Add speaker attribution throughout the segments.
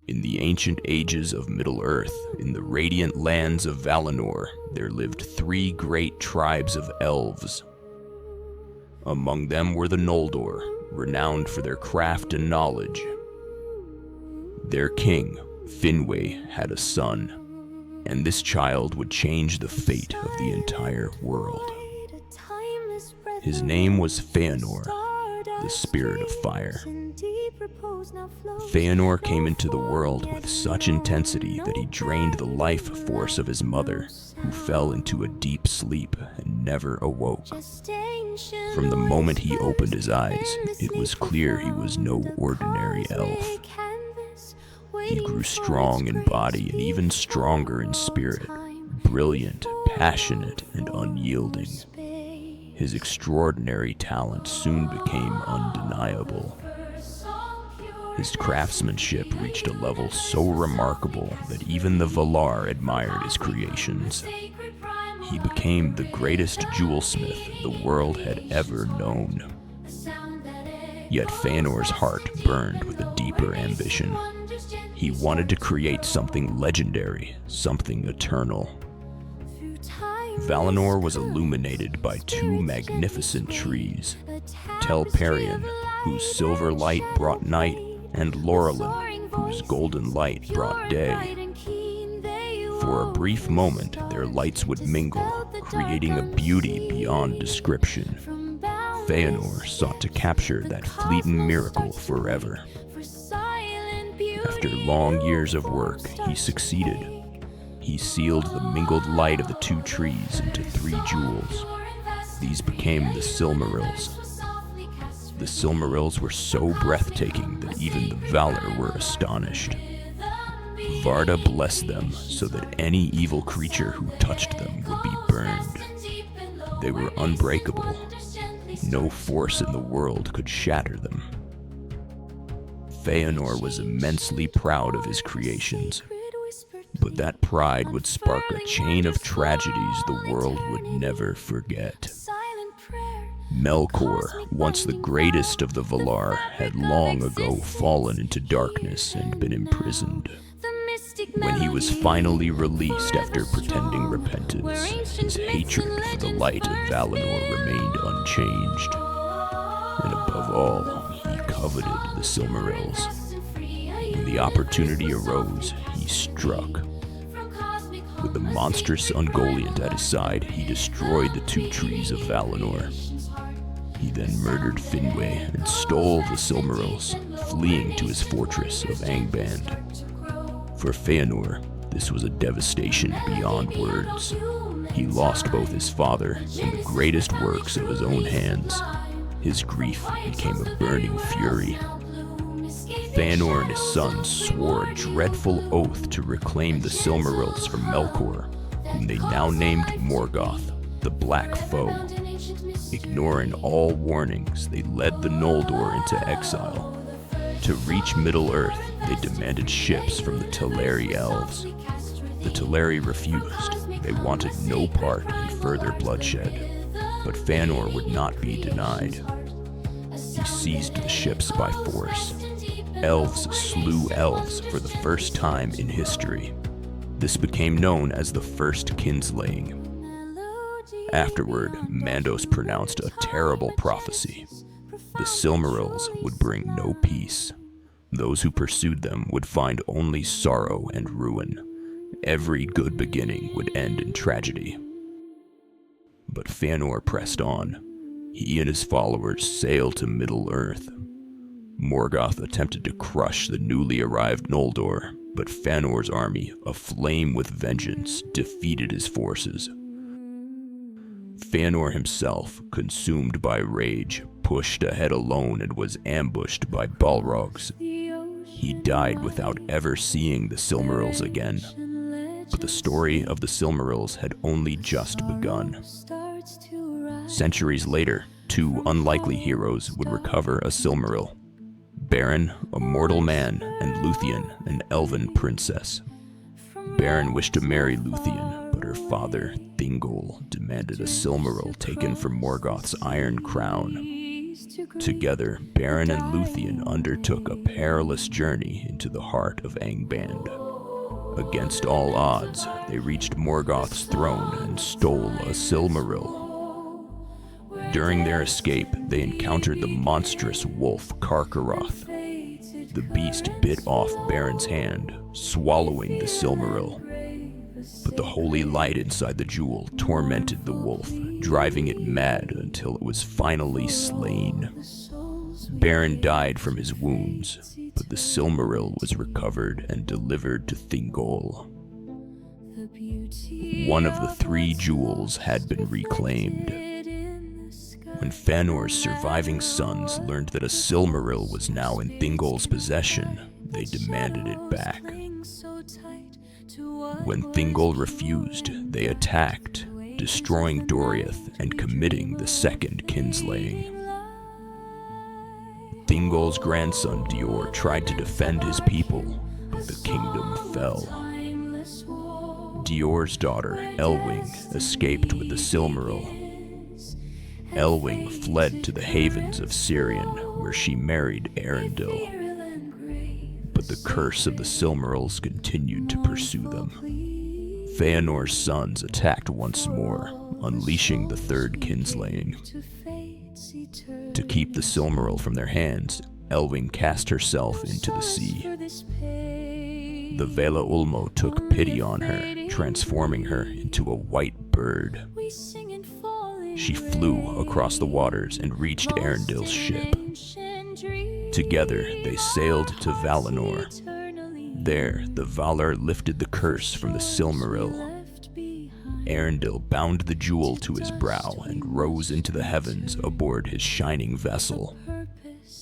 Speaker 1: In the ancient ages of Middle-earth, in the radiant lands of Valinor, there lived 3 great tribes of elves. Among them were the Noldor, renowned for their craft and knowledge. Their king, Finwë, had a son, and this child would change the fate of the entire world. His name was Feyenor, the spirit of fire. Feyenor came into the world with such intensity that he drained the life force of his mother, who fell into a deep sleep and never awoke. From the moment he opened his eyes, it was clear he was no ordinary elf. He grew strong in body and even stronger in spirit, brilliant, passionate, and unyielding. His extraordinary talent soon became undeniable. His craftsmanship reached a level so remarkable that even the Valar admired his creations. He became the greatest jewelsmith the world had ever known. Yet Feanor's heart burned with a deeper ambition. He wanted to create something legendary, something eternal. Valinor was illuminated by 2 magnificent trees, Telperion, whose silver light brought night, and Laurelin, whose golden light brought day. For a brief moment, their lights would mingle, creating a beauty beyond description. Feyenor sought to capture that fleeting miracle forever. After long years of work, he succeeded. He sealed the mingled light of the 2 trees into 3 jewels. These became the Silmarils. The Silmarils were so breathtaking that even the Valar were astonished. Varda blessed them so that any evil creature who touched them would be burned. They were unbreakable. No force in the world could shatter them. Feyenor was immensely proud of his creations, but that pride would spark a chain of tragedies the world would never forget. Melkor, once the greatest of the Valar, had long ago fallen into darkness and been imprisoned. When he was finally released after pretending repentance, his hatred for the light of Valinor remained unchanged. And above all, he coveted the Silmarils. When the opportunity arose, he struck. With the monstrous Ungoliant at his side, he destroyed the 2 trees of Valinor. He then murdered Finwë and stole the Silmarils, fleeing to his fortress of Angband. For Feyenor, this was a devastation beyond words. He lost both his father and the greatest works of his own hands. His grief became a burning fury. Fëanor and his sons swore a dreadful oath to reclaim the Silmarils from Melkor, whom they now named Morgoth, the Black Foe. Ignoring all warnings, they led the Noldor into exile. To reach Middle-earth, they demanded ships from the Teleri Elves. The Teleri refused. They wanted no part in further bloodshed. But Fëanor would not be denied. He seized the ships by force. Elves slew elves for the first time in history. This became known as the First Kinslaying. Afterward, Mandos pronounced a terrible prophecy. The Silmarils would bring no peace. Those who pursued them would find only sorrow and ruin. Every good beginning would end in tragedy. But Feanor pressed on. He and his followers sailed to Middle-earth. Morgoth attempted to crush the newly arrived Noldor, but Feanor's army, aflame with vengeance, defeated his forces. Feanor himself, consumed by rage, pushed ahead alone and was ambushed by Balrogs. He died without ever seeing the Silmarils again. But the story of the Silmarils had only just begun. Centuries later, 2 unlikely heroes would recover a Silmaril. Beren, a mortal man, and Lúthien, an elven princess. Beren wished to marry Lúthien, but her father, Thingol, demanded a Silmaril taken from Morgoth's iron crown. Together, Beren and Luthien undertook a perilous journey into the heart of Angband. Against all odds, they reached Morgoth's throne and stole a Silmaril. During their escape, they encountered the monstrous wolf Karkaroth. The beast bit off Beren's hand, swallowing the Silmaril. But the holy light inside the jewel tormented the wolf, driving it mad until it was finally slain. Beren died from his wounds, but the Silmaril was recovered and delivered to Thingol. One of the three jewels had been reclaimed. When Fëanor's surviving sons learned that a Silmaril was now in Thingol's possession, they demanded it back. When Thingol refused, they attacked, destroying Doriath and committing the second kinslaying. Thingol's grandson Dior tried to defend his people, but the kingdom fell. Dior's daughter, Elwing, escaped with the Silmaril. Elwing fled to the havens of Sirion, where she married Eärendil. But the curse of the Silmarils continued to pursue them. Feanor's sons attacked once more, unleashing the third kinslaying. To keep the Silmaril from their hands, Elwing cast herself into the sea. The Vela Ulmo took pity on her, transforming her into a white bird. She flew across the waters and reached Eärendil's ship. Together, they sailed to Valinor. There, the Valar lifted the curse from the Silmaril. Eärendil bound the jewel to his brow and rose into the heavens aboard his shining vessel.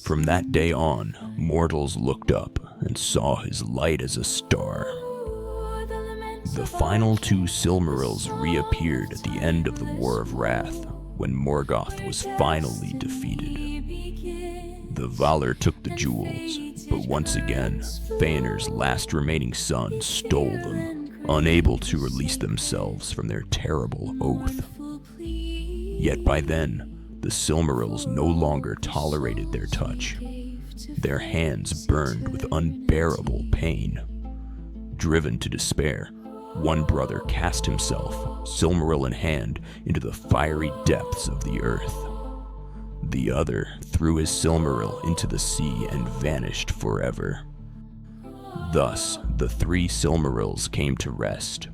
Speaker 1: From that day on, mortals looked up and saw his light as a star. The final two Silmarils reappeared at the end of the War of Wrath, when Morgoth was finally defeated. The Valar took the jewels, but once again, Feanor's last remaining son stole them, unable to release themselves from their terrible oath. Yet by then, the Silmarils no longer tolerated their touch. Their hands burned with unbearable pain. Driven to despair, one brother cast himself, Silmaril in hand, into the fiery depths of the earth. The other threw his Silmaril into the sea and vanished forever. Thus, the three Silmarils came to rest.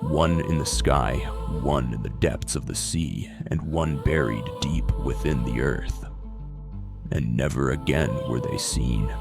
Speaker 1: One in the sky, one in the depths of the sea, and one buried deep within the earth. And never again were they seen.